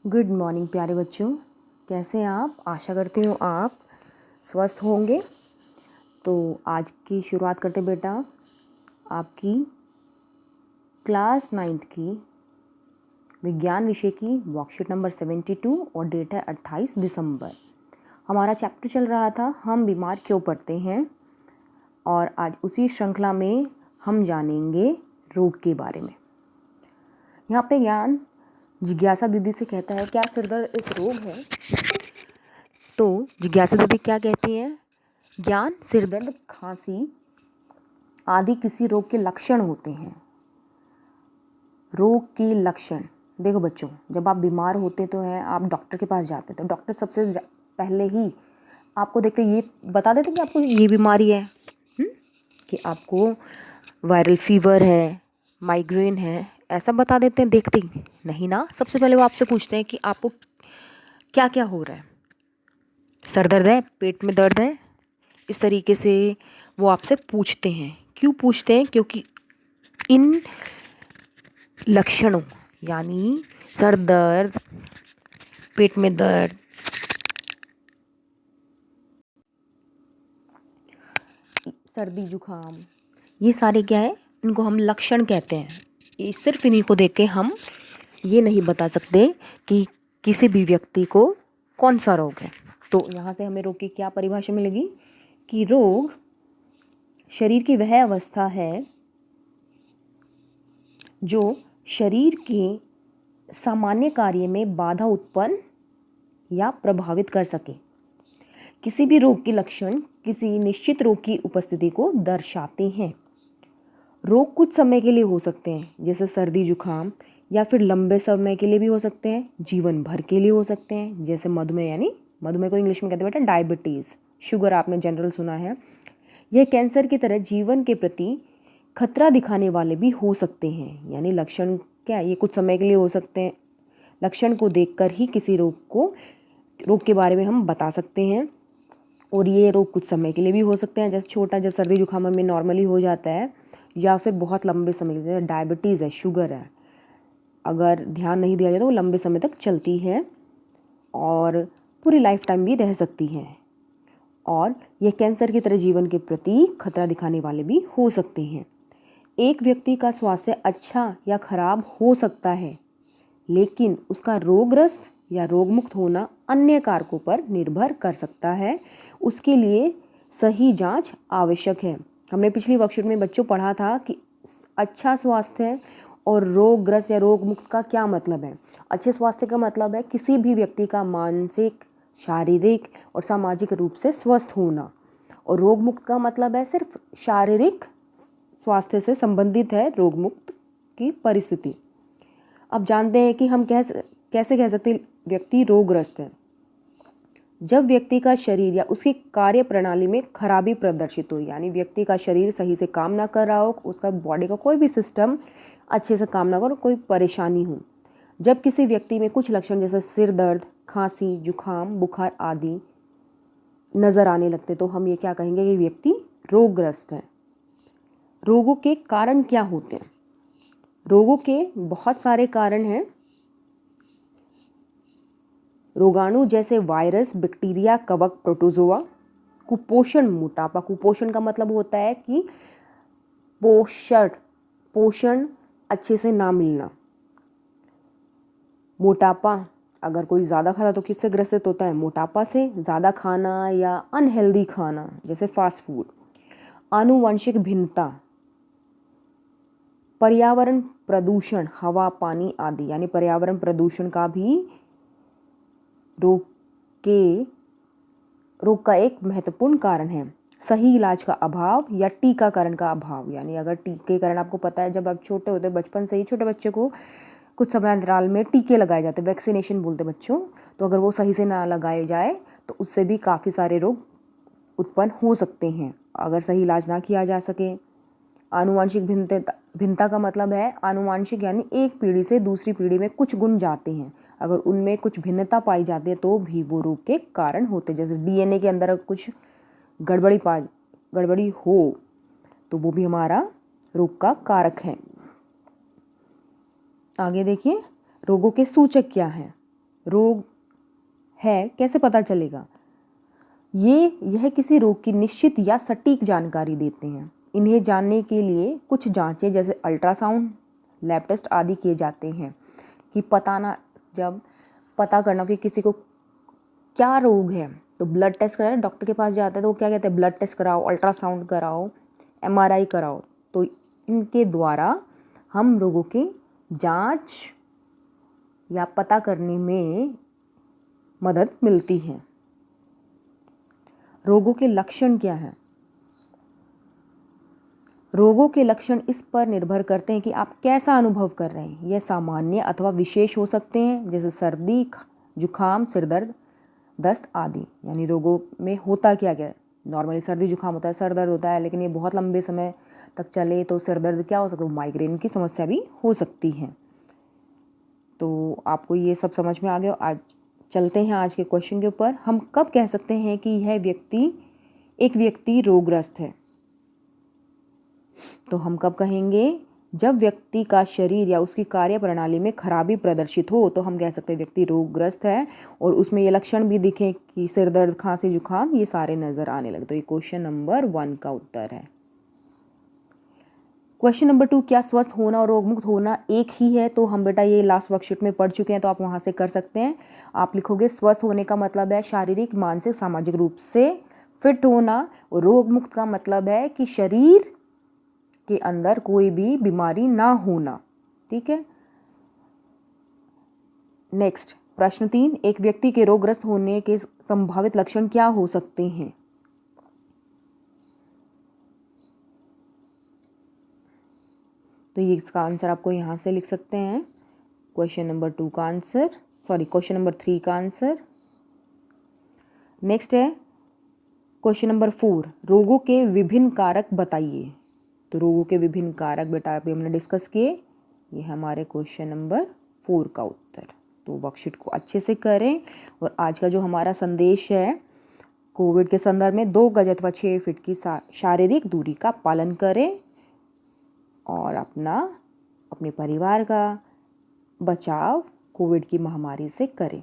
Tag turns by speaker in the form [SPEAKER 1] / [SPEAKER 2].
[SPEAKER 1] Good morning प्यारे बच्चों, कैसे हैं आप। आशा करती हूँ आप स्वस्थ होंगे। तो आज की शुरुआत करते बेटा आपकी क्लास 9th की विज्ञान विषय की वर्कशीट नंबर 72 और डेट है 28 दिसंबर। हमारा चैप्टर चल रहा था हम बीमार क्यों पड़ते हैं, और आज उसी श्रृंखला में हम जानेंगे रोग के बारे में। यहाँ पे ज्ञान जिज्ञासा दीदी से कहता है क्या सिरदर्द एक रोग है। तो जिज्ञासा दीदी क्या कहती हैं, ज्ञान सिरदर्द खांसी आदि किसी रोग के लक्षण होते हैं। रोग के लक्षण देखो बच्चों, जब आप बीमार होते तो हैं, आप डॉक्टर के पास जाते तो डॉक्टर सबसे पहले ही आपको देखते ये बता देते कि आपको ये बीमारी है, कि आपको वायरल फीवर है, माइग्रेन है, ऐसा बता देते हैं। देखते ही नहीं ना, सबसे पहले वो आपसे पूछते हैं कि आपको क्या क्या हो रहा है। सर दर्द है, पेट में दर्द है, इस तरीके से वो आपसे पूछते हैं। क्यों पूछते हैं? क्योंकि इन लक्षणों यानी सर दर्द, पेट में दर्द, सर्दी जुकाम, ये सारे क्या है, इनको हम लक्षण कहते हैं। ये सिर्फ इन्हीं को देख के हम ये नहीं बता सकते कि किसी भी व्यक्ति को कौन सा रोग है। तो यहाँ से हमें रोग की क्या परिभाषा मिलेगी कि रोग शरीर की वह अवस्था है जो शरीर के सामान्य कार्य में बाधा उत्पन्न या प्रभावित कर सके। किसी भी रोग के लक्षण किसी निश्चित रोग की उपस्थिति को दर्शाते हैं। रोग कुछ समय के लिए हो सकते हैं, जैसे सर्दी जुकाम, या फिर लंबे समय के लिए भी हो सकते हैं, जीवन भर के लिए हो सकते हैं, जैसे मधुमेह, यानी मधुमेह को इंग्लिश में कहते हैं बेटा डायबिटीज़, शुगर आपने जनरल सुना है। यह कैंसर की तरह जीवन के प्रति खतरा दिखाने वाले भी हो सकते हैं। यानी लक्षण क्या है, ये कुछ समय के लिए हो सकते हैं। लक्षण को देखकर ही किसी रोग के बारे में हम बता सकते हैं, और ये रोग कुछ समय के लिए भी हो सकते हैं, जैसे छोटा जैसे सर्दी जुकाम में नॉर्मली हो जाता है, या फिर बहुत लंबे समय, जैसे डायबिटीज़ है, शुगर है, अगर ध्यान नहीं दिया जाए तो वो लंबे समय तक चलती है और पूरी लाइफ टाइम भी रह सकती है। और यह कैंसर की तरह जीवन के प्रति खतरा दिखाने वाले भी हो सकते हैं। एक व्यक्ति का स्वास्थ्य अच्छा या खराब हो सकता है, लेकिन उसका रोगग्रस्त या रोगमुक्त होना अन्य कारकों पर निर्भर कर सकता है। उसके लिए सही जांच आवश्यक है। हमने पिछली वर्कशीट में बच्चों पढ़ा था कि अच्छा स्वास्थ्य और रोगग्रस्त या रोगमुक्त का क्या मतलब है। अच्छे स्वास्थ्य का मतलब है किसी भी व्यक्ति का मानसिक, शारीरिक और सामाजिक रूप से स्वस्थ होना, और रोगमुक्त का मतलब है सिर्फ शारीरिक स्वास्थ्य से संबंधित है रोगमुक्त की परिस्थिति। अब जानते हैं कि हम कैसे कह सकते हैं व्यक्ति रोगग्रस्त है। जब व्यक्ति का शरीर या उसकी कार्य प्रणाली में खराबी प्रदर्शित हो, यानी व्यक्ति का शरीर सही से काम ना कर रहा हो, उसका बॉडी का कोई भी सिस्टम अच्छे से काम ना करो, कोई परेशानी हो। जब किसी व्यक्ति में कुछ लक्षण जैसे सिर दर्द, खांसी, जुकाम, बुखार आदि नज़र आने लगते तो हम ये क्या कहेंगे कि व्यक्ति रोगग्रस्त है। रोगों के कारण क्या होते हैं? रोगों के बहुत सारे कारण हैं। रोगाणु जैसे वायरस, बैक्टीरिया, कवक, प्रोटोजोआ। कुपोषण, मोटापा। कुपोषण का मतलब होता है कि पोषण अच्छे से ना मिलना। मोटापा, अगर कोई ज़्यादा खाता तो किससे ग्रसित होता है? मोटापा से। ज़्यादा खाना या अनहेल्दी खाना जैसे फास्ट फूड। आनुवंशिक भिन्नता, पर्यावरण प्रदूषण, हवा, पानी आदि, यानी पर्यावरण प्रदूषण का भी रोग का एक महत्वपूर्ण कारण है। सही इलाज का अभाव या टीकाकरण का अभाव, यानी अगर टीकाकरण आपको पता है, जब आप छोटे होते बचपन से ही छोटे बच्चे को कुछ समय अंतराल में टीके लगाए जाते, वैक्सीनेशन बोलते बच्चों, तो अगर वो सही से ना लगाए जाए तो उससे भी काफ़ी सारे रोग उत्पन्न हो सकते हैं अगर सही इलाज ना किया जा सके। आनुवांशिक भिन्नता का मतलब है आनुवांशिक, यानी एक पीढ़ी से दूसरी पीढ़ी में कुछ गुण जाते हैं, अगर उनमें कुछ भिन्नता पाई जाती है तो भी वो रोग के कारण होते। जैसे डीएनए के अंदर कुछ गड़बड़ी हो तो वो भी हमारा रोग का कारक है। आगे देखिए, रोगों के सूचक क्या हैं। रोग है कैसे पता चलेगा? यह किसी रोग की निश्चित या सटीक जानकारी देते हैं। इन्हें जानने के लिए कुछ जांचें जैसे अल्ट्रासाउंड, लैब टेस्ट आदि किए जाते हैं कि जब पता करना कि किसी को क्या रोग है तो ब्लड टेस्ट कराए, डॉक्टर के पास जाते हैं तो वो क्या कहते हैं, ब्लड टेस्ट कराओ, अल्ट्रासाउंड कराओ, MRI कराओ। तो इनके द्वारा हम रोगों की जांच या पता करने में मदद मिलती है। रोगों के लक्षण क्या हैं? रोगों के लक्षण इस पर निर्भर करते हैं कि आप कैसा अनुभव कर रहे हैं। यह सामान्य अथवा विशेष हो सकते हैं, जैसे सर्दी, जुखाम, सिरदर्द, दस्त आदि। यानी रोगों में होता क्या क्या है? नॉर्मली सर्दी जुखाम होता है, सर दर्द होता है, लेकिन ये बहुत लंबे समय तक चले तो सिर दर्द क्या हो सकता है? माइग्रेन की समस्या भी हो सकती है। तो आपको ये सब समझ में आ गया। आज चलते हैं आज के क्वेश्चन के ऊपर। हम कब कह सकते हैं कि एक व्यक्ति रोगग्रस्त है? तो हम कब कहेंगे? जब व्यक्ति का शरीर या उसकी कार्य प्रणाली में खराबी प्रदर्शित हो तो हम कह सकते हैं व्यक्ति रोगग्रस्त है, और उसमें ये लक्षण भी दिखे कि सिर दर्द, खांसी, जुखाम ये सारे नजर आने लगे। तो ये क्वेश्चन नंबर 1 का उत्तर है। क्वेश्चन नंबर 2, क्या स्वस्थ होना और रोगमुक्त होना एक ही है? तो हम बेटा ये लास्ट वर्कशीट में पढ़ चुके हैं, तो आप वहाँ से कर सकते हैं। आप लिखोगे स्वस्थ होने का मतलब है शारीरिक, मानसिक, सामाजिक रूप से फिट होना, और रोगमुक्त का मतलब है कि शरीर के अंदर कोई भी बीमारी ना होना। ठीक है। नेक्स्ट प्रश्न 3, एक व्यक्ति के रोगग्रस्त होने के संभावित लक्षण क्या हो सकते हैं? तो ये इसका आंसर आपको यहाँ से लिख सकते हैं। क्वेश्चन नंबर 2 का आंसर, क्वेश्चन नंबर 3 का आंसर। नेक्स्ट है क्वेश्चन नंबर 4, रोगों के विभिन्न कारक बताइए। तो रोगों के विभिन्न कारक बेटा अभी हमने डिस्कस किए। ये हमारे क्वेश्चन नंबर 4 का उत्तर। तो वर्कशीट को अच्छे से करें, और आज का जो हमारा संदेश है, कोविड के संदर्भ में 2 गज अथवा 6 फीट की शारीरिक दूरी का पालन करें, और अपने परिवार का बचाव कोविड की महामारी से करें।